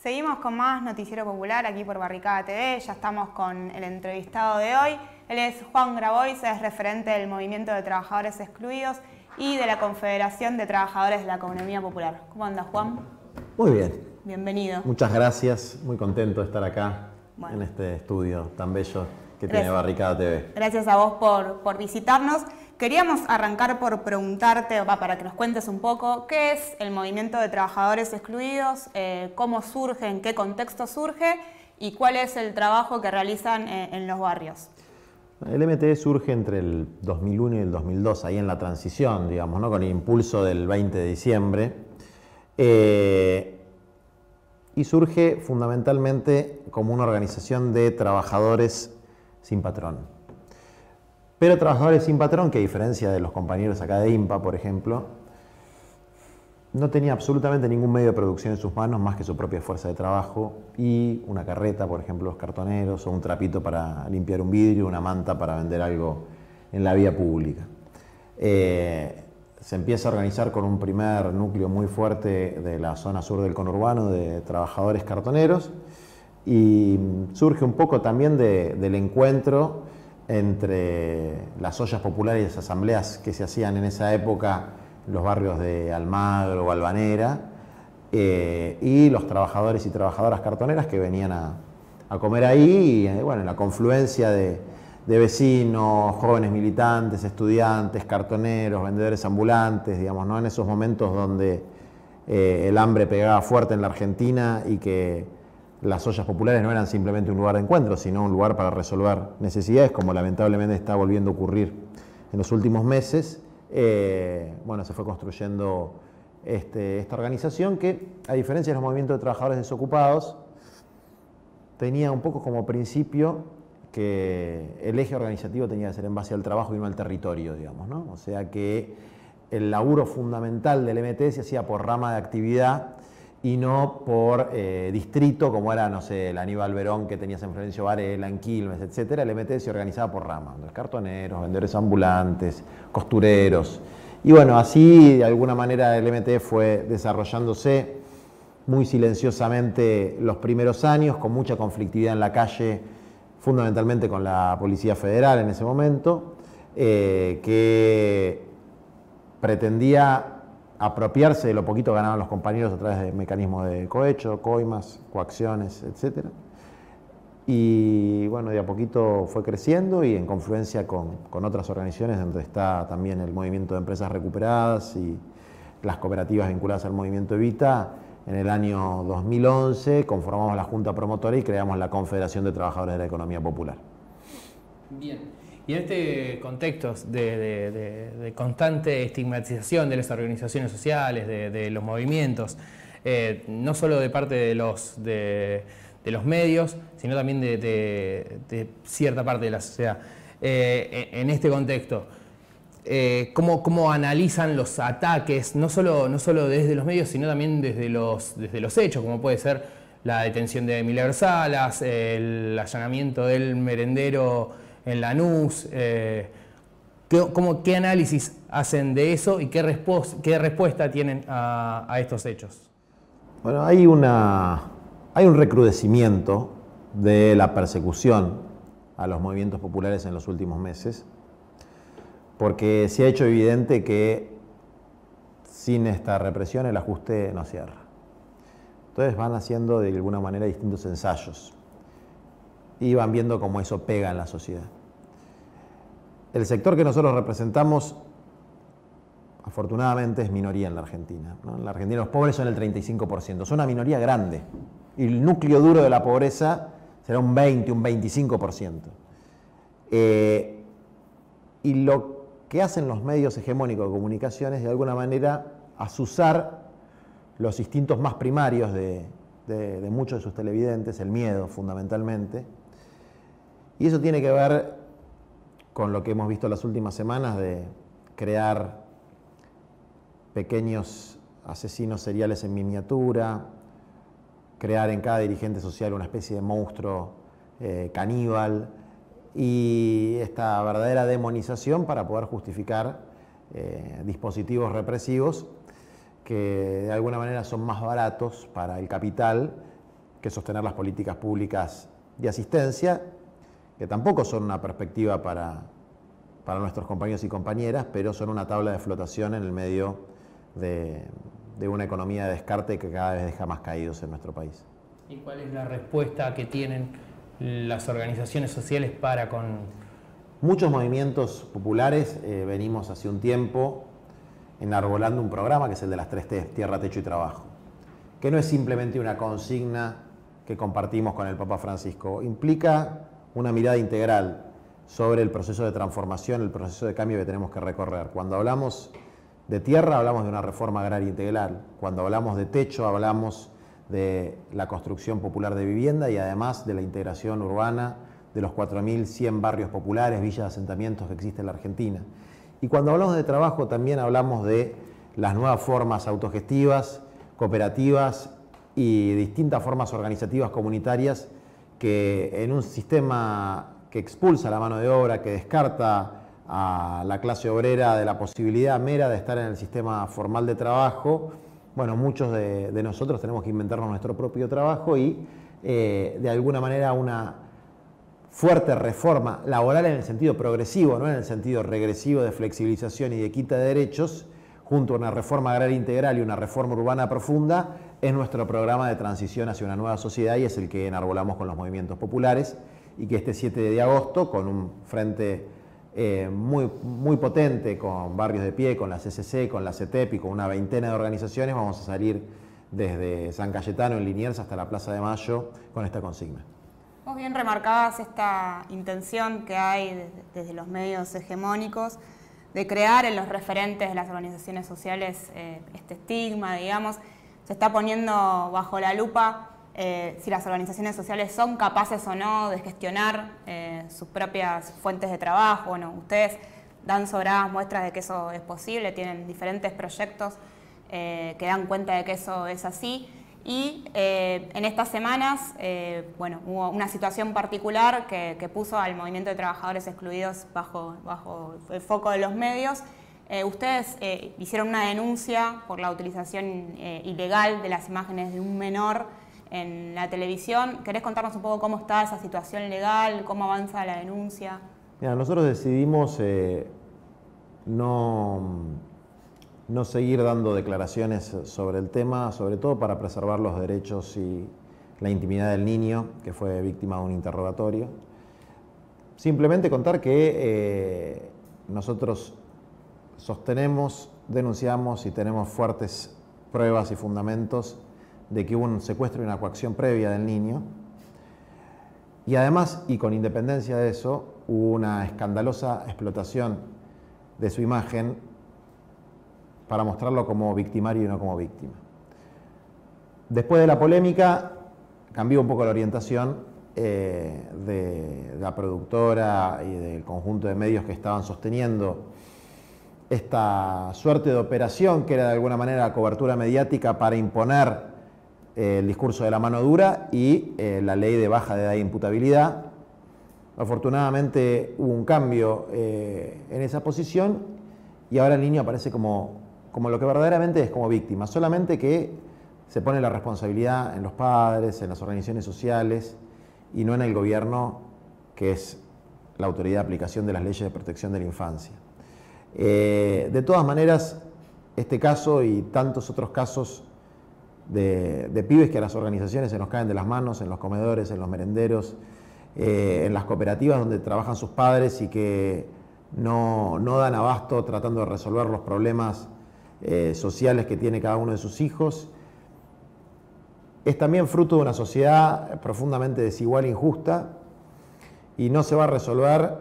Seguimos con más Noticiero Popular aquí por Barricada TV. Ya estamos con el entrevistado de hoy. Él es Juan Grabois, es referente del Movimiento de Trabajadores Excluidos y de la Confederación de Trabajadores de la Economía Popular. ¿Cómo andas, Juan? Muy bien. Bienvenido. Muchas gracias. Muy contento de estar acá en este estudio tan bello que tiene Barricada TV. Gracias a vos por visitarnos. Queríamos arrancar por preguntarte, para que nos cuentes un poco, ¿qué es el Movimiento de Trabajadores Excluidos? ¿Cómo surge? ¿En qué contexto surge? ¿Y cuál es el trabajo que realizan en los barrios? El MTE surge entre el 2001 y el 2002, ahí en la transición, digamos, ¿no? Con el impulso del 20 de diciembre. Y surge fundamentalmente como una organización de trabajadores sin patrón. Pero trabajadores sin patrón, que a diferencia de los compañeros acá de IMPA, por ejemplo, no tenía absolutamente ningún medio de producción en sus manos más que su propia fuerza de trabajo y una carreta, por ejemplo, los cartoneros, o un trapito para limpiar un vidrio, una manta para vender algo en la vía pública. Se empieza a organizar con un primer núcleo muy fuerte de la zona sur del conurbano de trabajadores cartoneros y surge un poco también del encuentro entre las ollas populares y las asambleas que se hacían en esa época en los barrios de Almagro o Albanera y los trabajadores y trabajadoras cartoneras que venían a comer ahí y bueno, en la confluencia de vecinos, jóvenes militantes, estudiantes, cartoneros, vendedores ambulantes, digamos, ¿no? En esos momentos donde el hambre pegaba fuerte en la Argentina y que las ollas populares no eran simplemente un lugar de encuentro, sino un lugar para resolver necesidades, como lamentablemente está volviendo a ocurrir en los últimos meses. Bueno, se fue construyendo esta organización que, a diferencia de los movimientos de trabajadores desocupados, tenía un poco como principio que el eje organizativo tenía que ser en base al trabajo y no al territorio, digamos, ¿no? O sea que el laburo fundamental del MT se hacía por rama de actividad y no por distrito, como era, no sé, el Aníbal Verón que tenías en Florencio Varela, en Quilmes, etc. El MT se organizaba por rama, los cartoneros, vendedores ambulantes, costureros. Y bueno, así de alguna manera el MT fue desarrollándose muy silenciosamente los primeros años, con mucha conflictividad en la calle, fundamentalmente con la Policía Federal en ese momento, que pretendía apropiarse de lo poquito que ganaban los compañeros a través de mecanismos de cohecho, coimas, coacciones, etc. Y bueno, de a poquito fue creciendo y en confluencia con otras organizaciones, donde está también el movimiento de empresas recuperadas y las cooperativas vinculadas al movimiento Evita. En el año 2011 conformamos la Junta Promotora y creamos la Confederación de Trabajadores de la Economía Popular. Bien. Y en este contexto de constante estigmatización de las organizaciones sociales, de los movimientos, no solo de parte de los medios, sino también de cierta parte de la sociedad, en este contexto, ¿cómo analizan los ataques, no solo desde los medios, sino también desde los hechos, como puede ser la detención de Milagros Salas, el allanamiento del merendero en Lanús? ¿Qué análisis hacen de eso y qué respuesta tienen a estos hechos? Bueno, hay un recrudecimiento de la persecución a los movimientos populares en los últimos meses, porque se ha hecho evidente que sin esta represión el ajuste no cierra. Entonces van haciendo de alguna manera distintos ensayos y van viendo cómo eso pega en la sociedad. El sector que nosotros representamos, afortunadamente, es minoría en la Argentina, ¿no? En la Argentina los pobres son el 35%, son una minoría grande. Y el núcleo duro de la pobreza será un 20, un 25%. Y lo que hacen los medios hegemónicos de comunicación es, de alguna manera, azuzar los instintos más primarios de muchos de sus televidentes, el miedo, fundamentalmente. Y eso tiene que ver con lo que hemos visto las últimas semanas de crear pequeños asesinos seriales en miniatura, crear en cada dirigente social una especie de monstruo caníbal y esta verdadera demonización para poder justificar dispositivos represivos que de alguna manera son más baratos para el capital que sostener las políticas públicas de asistencia, que tampoco son una perspectiva para nuestros compañeros y compañeras, pero son una tabla de flotación en el medio de una economía de descarte que cada vez deja más caídos en nuestro país. ¿Y cuál es la respuesta que tienen las organizaciones sociales para con...? Muchos movimientos populares venimos hace un tiempo enarbolando un programa que es el de las 3 T, tierra, techo y trabajo, que no es simplemente una consigna que compartimos con el Papa Francisco, implica una mirada integral sobre el proceso de transformación, el proceso de cambio que tenemos que recorrer. Cuando hablamos de tierra, hablamos de una reforma agraria integral. Cuando hablamos de techo, hablamos de la construcción popular de vivienda y además de la integración urbana de los 4.100 barrios populares, villas, asentamientos que existen en la Argentina. Y cuando hablamos de trabajo, también hablamos de las nuevas formas autogestivas, cooperativas y distintas formas organizativas comunitarias que en un sistema que expulsa la mano de obra, que descarta a la clase obrera de la posibilidad mera de estar en el sistema formal de trabajo, bueno, muchos de nosotros tenemos que inventarnos nuestro propio trabajo y de alguna manera una fuerte reforma laboral en el sentido progresivo, no en el sentido regresivo de flexibilización y de quita de derechos, junto a una reforma agraria integral y una reforma urbana profunda, es nuestro programa de transición hacia una nueva sociedad y es el que enarbolamos con los movimientos populares y que este 7 de agosto, con un frente muy potente, con Barrios de Pie, con la CCC, con la CETEP y con una veintena de organizaciones, vamos a salir desde San Cayetano en Liniers hasta la Plaza de Mayo con esta consigna. Vos bien remarcabas esta intención que hay desde los medios hegemónicos de crear en los referentes de las organizaciones sociales este estigma, digamos. Se está poniendo bajo la lupa si las organizaciones sociales son capaces o no de gestionar sus propias fuentes de trabajo. Bueno, ustedes dan sobradas muestras de que eso es posible, tienen diferentes proyectos que dan cuenta de que eso es así. Y en estas semanas, bueno, hubo una situación particular que puso al movimiento de trabajadores excluidos bajo el foco de los medios. Ustedes hicieron una denuncia por la utilización ilegal de las imágenes de un menor en la televisión. ¿Querés contarnos un poco cómo está esa situación legal, cómo avanza la denuncia? Mira, nosotros decidimos no seguir dando declaraciones sobre el tema, sobre todo para preservar los derechos y la intimidad del niño, que fue víctima de un interrogatorio. Simplemente contar que nosotros sostenemos, denunciamos y tenemos fuertes pruebas y fundamentos de que hubo un secuestro y una coacción previa del niño. Y además, y con independencia de eso, hubo una escandalosa explotación de su imagen para mostrarlo como victimario y no como víctima. Después de la polémica, cambió un poco la orientación de la productora y del conjunto de medios que estaban sosteniendo esta suerte de operación que era de alguna manera la cobertura mediática para imponer el discurso de la mano dura y la ley de baja de edad de imputabilidad. Afortunadamente hubo un cambio en esa posición y ahora el niño aparece como lo que verdaderamente es, como víctima, solamente que se pone la responsabilidad en los padres, en las organizaciones sociales y no en el gobierno, que es la autoridad de aplicación de las leyes de protección de la infancia. De todas maneras, este caso y tantos otros casos de pibes que a las organizaciones se nos caen de las manos, en los comedores, en los merenderos, en las cooperativas donde trabajan sus padres y que no dan abasto tratando de resolver los problemas sociales que tiene cada uno de sus hijos, es también fruto de una sociedad profundamente desigual e injusta y no se va a resolver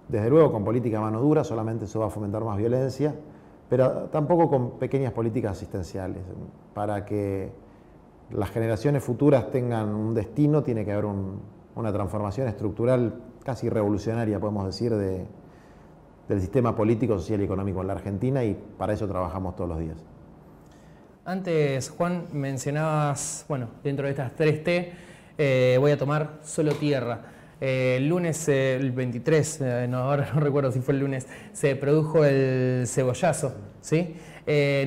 desde luego con política mano dura, solamente eso va a fomentar más violencia, pero tampoco con pequeñas políticas asistenciales. Para que las generaciones futuras tengan un destino, tiene que haber una transformación estructural casi revolucionaria, podemos decir, del sistema político, social y económico en la Argentina, y para eso trabajamos todos los días. Antes, Juan, mencionabas, bueno, dentro de estas 3T, voy a tomar solo tierra. El lunes, el 23, ahora no recuerdo si fue el lunes, se produjo el cebollazo, ¿sí?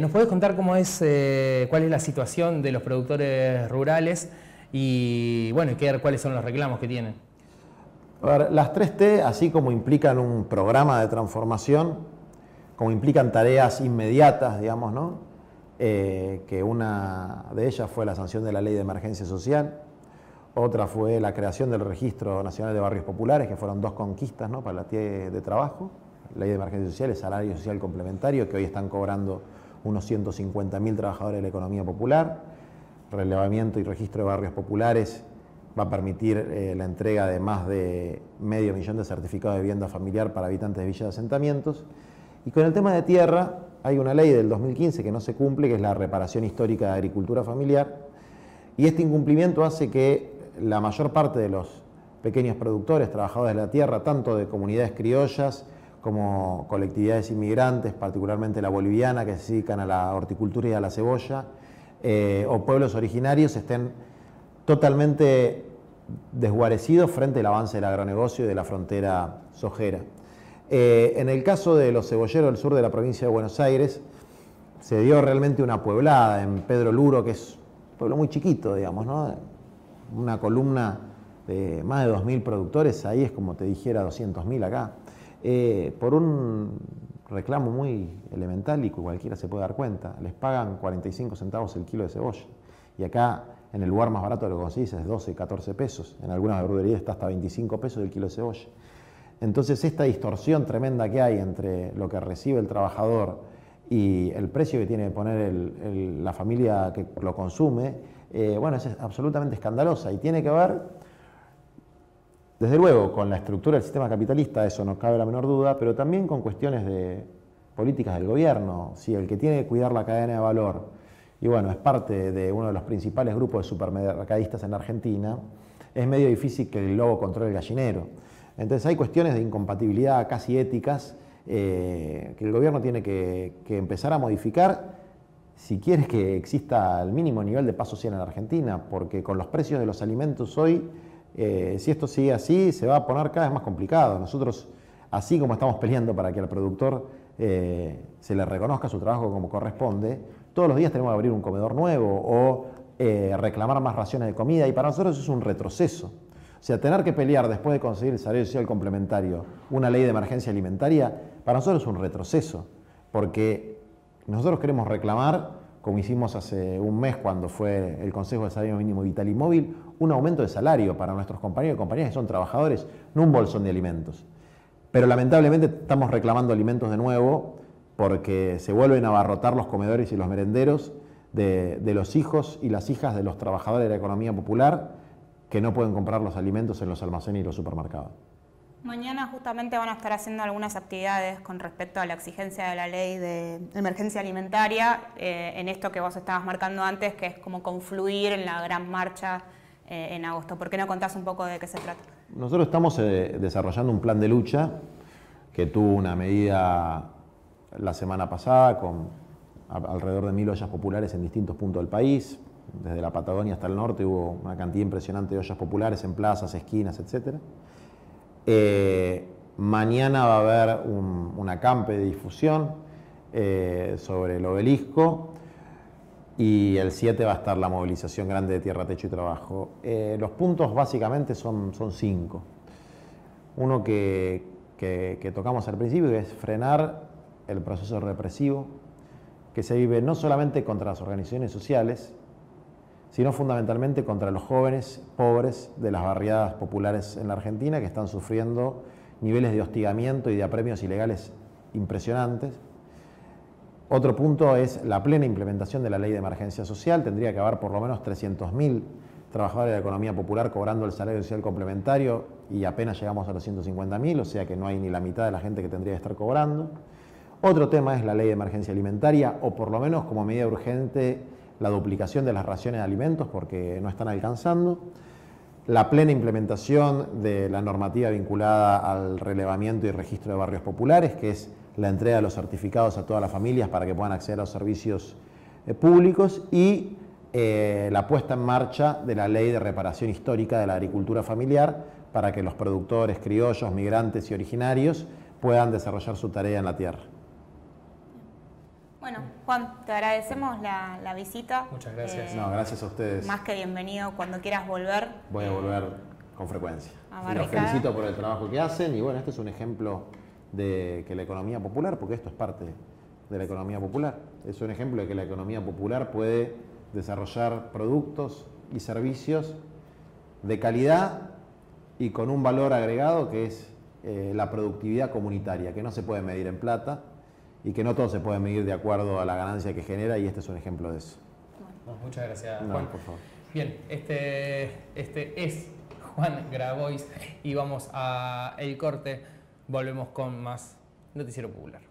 ¿Nos podés contar cómo es, cuál es la situación de los productores rurales y bueno, cuáles son los reclamos que tienen? A ver, las 3T, así como implican un programa de transformación, como implican tareas inmediatas, digamos, ¿no? Que una de ellas fue la sanción de la Ley de Emergencia Social, otra fue la creación del Registro Nacional de Barrios Populares, que fueron 2 conquistas, ¿no?, para la TIE de trabajo. Ley de Emergencia Social, el salario social complementario, que hoy están cobrando unos 150.000 trabajadores de la economía popular. Relevamiento y registro de barrios populares va a permitir la entrega de más de 500.000 de certificados de vivienda familiar para habitantes de villas de asentamientos. Y con el tema de tierra, hay una ley del 2015 que no se cumple, que es la reparación histórica de agricultura familiar, y este incumplimiento hace que la mayor parte de los pequeños productores, trabajadores de la tierra, tanto de comunidades criollas como colectividades inmigrantes, particularmente la boliviana, que se dedican a la horticultura y a la cebolla, o pueblos originarios, estén totalmente desguarecidos frente al avance del agronegocio y de la frontera sojera. En el caso de los cebolleros del sur de la provincia de Buenos Aires, se dio realmente una pueblada en Pedro Luro, que es un pueblo muy chiquito, digamos, ¿no? Una columna de más de 2.000 productores, ahí es como te dijera 200.000 acá, por un reclamo muy elemental y que cualquiera se puede dar cuenta. Les pagan 45 centavos el kilo de cebolla, y acá en el lugar más barato de lo que consigues es 12, 14 pesos, en algunas verdulerías está hasta 25 pesos el kilo de cebolla. Entonces esta distorsión tremenda que hay entre lo que recibe el trabajador y el precio que tiene que poner la familia que lo consume, bueno, es absolutamente escandalosa y tiene que ver, desde luego, con la estructura del sistema capitalista, eso no cabe la menor duda, pero también con cuestiones de políticas del gobierno. Si el que tiene que cuidar la cadena de valor, y bueno, es parte de uno de los principales grupos de supermercadistas en Argentina, es medio difícil que el lobo controle el gallinero. Entonces hay cuestiones de incompatibilidad casi éticas que el gobierno tiene que empezar a modificar si quiere que exista el mínimo nivel de paz social en la Argentina, porque con los precios de los alimentos hoy, si esto sigue así, se va a poner cada vez más complicado. Nosotros, así como estamos peleando para que al productor se le reconozca su trabajo como corresponde, todos los días tenemos que abrir un comedor nuevo o reclamar más raciones de comida, y para nosotros eso es un retroceso. O sea, tener que pelear después de conseguir el salario social complementario una ley de emergencia alimentaria, para nosotros es un retroceso, porque nosotros queremos reclamar, como hicimos hace un mes cuando fue el Consejo de Salario Mínimo Vital y Móvil, un aumento de salario para nuestros compañeros y compañeras que son trabajadores, no un bolsón de alimentos. Pero lamentablemente estamos reclamando alimentos de nuevo porque se vuelven a abarrotar los comedores y los merenderos de los hijos y las hijas de los trabajadores de la economía popular que no pueden comprar los alimentos en los almacenes y los supermercados. Mañana justamente van a estar haciendo algunas actividades con respecto a la exigencia de la ley de emergencia alimentaria, en esto que vos estabas marcando antes, que es como confluir en la gran marcha en agosto. ¿Por qué no contás un poco de qué se trata? Nosotros estamos desarrollando un plan de lucha que tuvo una medida la semana pasada con alrededor de 1.000 ollas populares en distintos puntos del país. Desde la Patagonia hasta el norte hubo una cantidad impresionante de ollas populares en plazas, esquinas, etc. Mañana va a haber un acampe de difusión sobre el obelisco, y el 7 va a estar la movilización grande de Tierra, Techo y Trabajo. Los puntos básicamente son 5. Uno que tocamos al principio, que es frenar el proceso represivo que se vive no solamente contra las organizaciones sociales, sino fundamentalmente contra los jóvenes pobres de las barriadas populares en la Argentina, que están sufriendo niveles de hostigamiento y de apremios ilegales impresionantes. Otro punto es la plena implementación de la ley de emergencia social. Tendría que haber por lo menos 300.000 trabajadores de la economía popular cobrando el salario social complementario, y apenas llegamos a los 150.000, o sea que no hay ni la mitad de la gente que tendría que estar cobrando. Otro tema es la ley de emergencia alimentaria, o por lo menos como medida urgente la duplicación de las raciones de alimentos porque no están alcanzando. La plena implementación de la normativa vinculada al relevamiento y registro de barrios populares, que es la entrega de los certificados a todas las familias para que puedan acceder a los servicios públicos, y la puesta en marcha de la ley de reparación histórica de la agricultura familiar para que los productores criollos, migrantes y originarios puedan desarrollar su tarea en la tierra. Bueno, Juan, te agradecemos la visita. Muchas gracias. No, gracias a ustedes. Más que bienvenido cuando quieras volver. Voy a volver con frecuencia. A Y los Barricada. felicito por el trabajo que hacen y bueno, este es un ejemplo de que la economía popular, porque esto es parte de la economía popular, es un ejemplo de que la economía popular puede desarrollar productos y servicios de calidad y con un valor agregado que es la productividad comunitaria, que no se puede medir en plata y que no todo se puede medir de acuerdo a la ganancia que genera, y este es un ejemplo de eso. Bueno, muchas gracias, No, Juan. por favor. Bien, este es Juan Grabois y vamos a el corte. Volvemos con más Noticiero Popular.